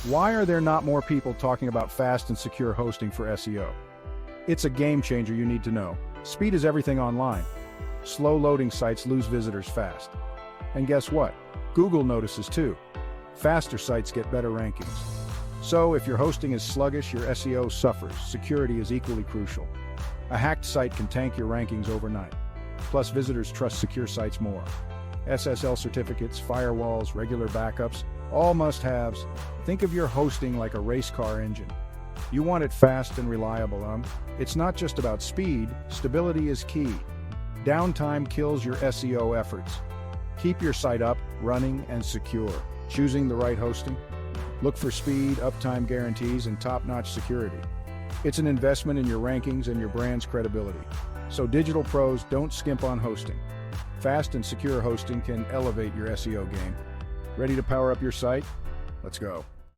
Why are there not more people talking about fast and secure hosting for SEO? It's a game changer you need to know. Speed is everything online. Slow loading sites lose visitors fast. And guess what? Google notices too. Faster sites get better rankings. So if your hosting is sluggish, your SEO suffers. Security is equally crucial. A hacked site can tank your rankings overnight. Plus, visitors trust secure sites more. SSL certificates, firewalls, regular backups, all must-haves. Think of your hosting like a race car engine. You want it fast and reliable. It's not just about speed, stability is key. Downtime kills your SEO efforts. Keep your site up, running, and secure. Choosing the right hosting? Look for speed, uptime guarantees, and top-notch security. It's an investment in your rankings and your brand's credibility. So digital pros, don't skimp on hosting. Fast and secure hosting can elevate your SEO game. Ready to power up your site? Let's go.